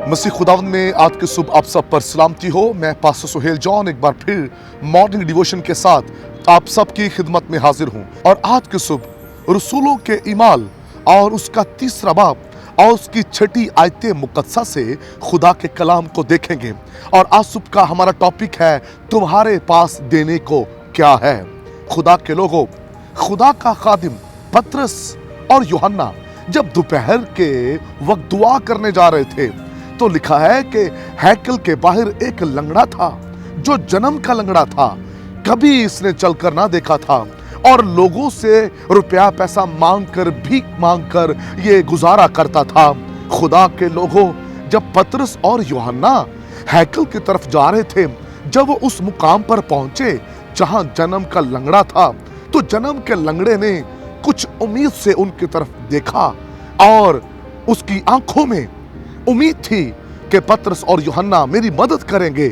मसीह खुदावंद में आज की सुबह आप सब पर सलामती हो। मैं पास्टर सुहेल जॉन एक बार फिर मॉर्निंग डिवोशन के साथ आप सब की खिदमत में हाजिर हूँ। और आज की सुबह रसूलों के ईमाल और उसका तीसरा बाब और उसकी छठी आयते मुकद्दसा से खुदा के कलाम को देखेंगे। और आज सुबह का हमारा टॉपिक है तुम्हारे पास देने को क्या है। खुदा के लोगों, खुदा का खादिम पतरस और यूहन्ना जब दोपहर के वक्त दुआ करने जा रहे थे तो लिखा है कि हैकल के बाहर एक लंगड़ा था जो जन्म का लंगड़ा था, कभी इसने चलकर ना देखा था और लोगों से रुपया पैसा मांगकर भीख मांगकर ये गुजारा करता था। खुदा के लोगों, जब पतरस और यूहन्ना हैकल की तरफ जा रहे थे, जब वो उस मुकाम पर पहुंचे जहां जन्म का लंगड़ा था, तो जन्म के लंगड़े ने कुछ उम्मीद से उनकी तरफ देखा और उसकी आंखों में उम्मीद थी कि पतरस और यूहन्ना मेरी मदद करेंगे।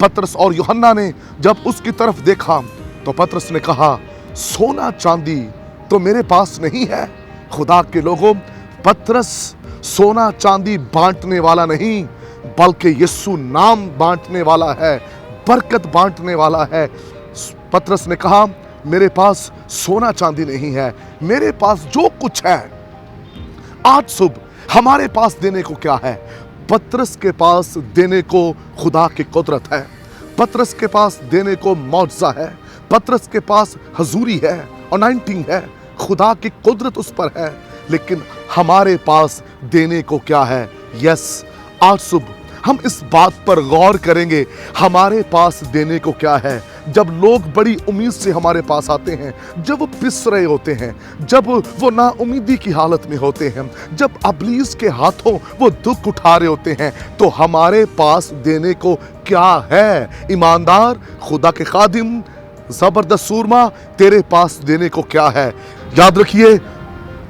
पतरस और यूहन्ना ने जब उसकी तरफ देखा तो पतरस ने कहा, सोना चांदी तो मेरे पास नहीं है। खुदा के लोगों, पतरस सोना चांदी बांटने वाला नहीं बल्कि यीशु नाम बांटने वाला है, बरकत बांटने वाला है। पतरस ने कहा, मेरे पास सोना चांदी नहीं है, मेरे पास जो कुछ है। आज सुबह हमारे पास देने को क्या है? पतरस के पास देने को खुदा की कुदरत है, पतरस के पास देने को मौजज़ा है, पतरस के पास हजूरी है, अनॉइंटिंग है, खुदा की कुदरत उस पर है। लेकिन हमारे पास देने को क्या है? यस, आज सुबह हम इस बात पर गौर करेंगे, हमारे पास देने को क्या है। जब लोग बड़ी उम्मीद से हमारे पास आते हैं, जब वो पिस रहे होते हैं, जब वो ना उम्मीदी की हालत में होते हैं, जब अबलीस के हाथों वो दुख उठा रहे होते हैं, तो हमारे पास देने को क्या है? ईमानदार खुदा के खादिम, जबरदस्त सूरमा, तेरे पास देने को क्या है? याद रखिए,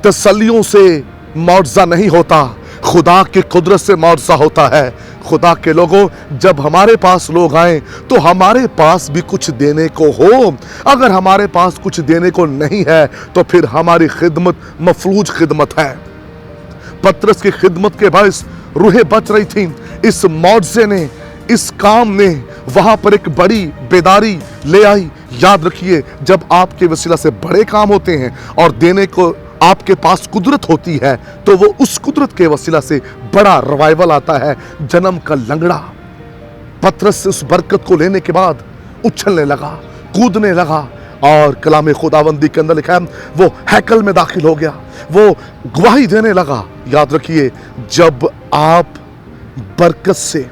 तसल्लियों से मुआवजा नहीं होता, खुदा की कुदरत से मुआवजा होता है। खुदा के लोगों, जब हमारे पास लोग आए तो हमारे पास भी कुछ देने को हो। अगर हमारे पास कुछ देने को नहीं है तो फिर हमारी खिदमत मफलूज खिदमत है। पतरस की खिदमत के बायस रूहें बच रही थी। इस मुआवजे ने, इस काम ने वहां पर एक बड़ी बेदारी ले आई। याद रखिए, जब आपके वसीला से बड़े काम होते हैं और देने को आपके पास कुदरत होती है तो वो उस कुदरत के वसीला से बड़ा रिवाइवल आता है। जन्म का लंगड़ा पतरस से उस बरकत को लेने के बाद उछलने लगा, कूदने लगा और कलाम खुदावंदी के अंदर लिखा है वो हैकल में दाखिल हो गया, वो गवाही देने लगा। याद रखिए, जब आप बरकत से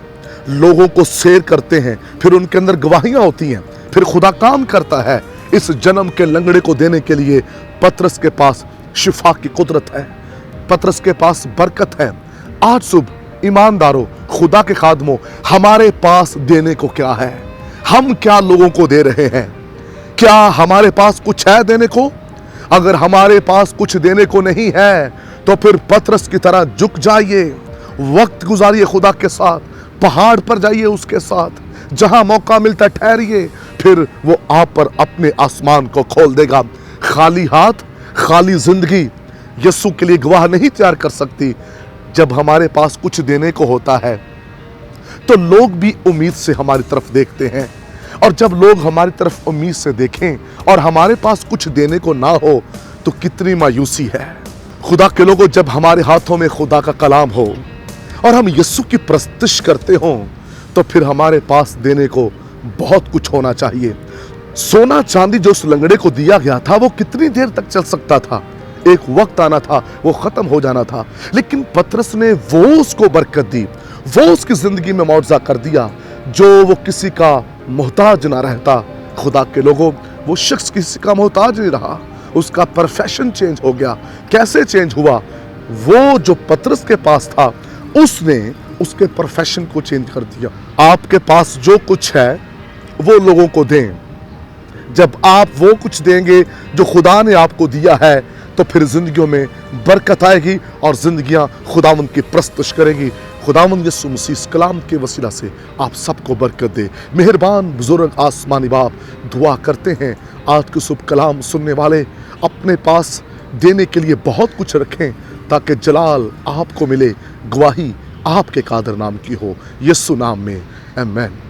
लोगों को शेयर करते हैं, फिर उनके अंदर गवाहियां होती हैं, फिर खुदा काम करता है। इस जन्म के लंगड़े को देने के लिए पतरस के पास शिफा की कुदरत है, पतरस के पास बरकत है। आज सुबह ईमानदारों, खुदा के खादमों, हमारे पास देने को क्या है? हम क्या लोगों को दे रहे हैं? क्या हमारे पास कुछ है देने को? अगर हमारे पास कुछ देने को नहीं है तो फिर पतरस की तरह झुक जाइए, वक्त गुजारिए खुदा के साथ, पहाड़ पर जाइए उसके साथ, जहां मौका मिलता ठहरिए, फिर वो आप पर अपने आसमान को खोल देगा। खाली हाथ, खाली जिंदगी यीशु के लिए गवाह नहीं तैयार कर सकती। जब हमारे पास कुछ देने को होता है तो लोग भी उम्मीद से हमारी तरफ देखते हैं, और जब लोग हमारी तरफ उम्मीद से देखें और हमारे पास कुछ देने को ना हो तो कितनी मायूसी है। खुदा के लोगों, जब हमारे हाथों में खुदा का कलाम हो और हम यीशु की प्रस्तुति करते हों तो फिर हमारे पास देने को बहुत कुछ होना चाहिए। सोना चांदी जो उस लंगड़े को दिया गया था वो कितनी देर तक चल सकता था? एक वक्त आना था, वो खत्म हो जाना था। लेकिन पतरस ने वो उसको बरकत दी, वो उसकी जिंदगी में मुआवजा कर दिया जो वो किसी का मोहताज ना रहता। खुदा के लोगों, वो शख्स किसी का मोहताज नहीं रहा, उसका प्रोफेशन चेंज हो गया। कैसे चेंज हुआ? वो जो पतरस के पास था उसने उसके प्रोफेशन को चेंज कर दिया। आपके पास जो कुछ है वो लोगों को दें। जब आप वो कुछ देंगे जो खुदा ने आपको दिया है तो फिर जिंदगियों में बरकत आएगी और जिंदगियां खुदावंद की प्रस्तुत करेंगी। खुदावंद यीशु मसीह इस कलाम के वसीला से आप सबको बरकत दे। मेहरबान बुजुर्ग आसमानी बाप, दुआ करते हैं आज के शुभ कलाम सुनने वाले अपने पास देने के लिए बहुत कुछ रखें ताकि जलाल आपको मिले, गवाही آپ کے قادر نام کی ہو، یسوع نام میں، آمین۔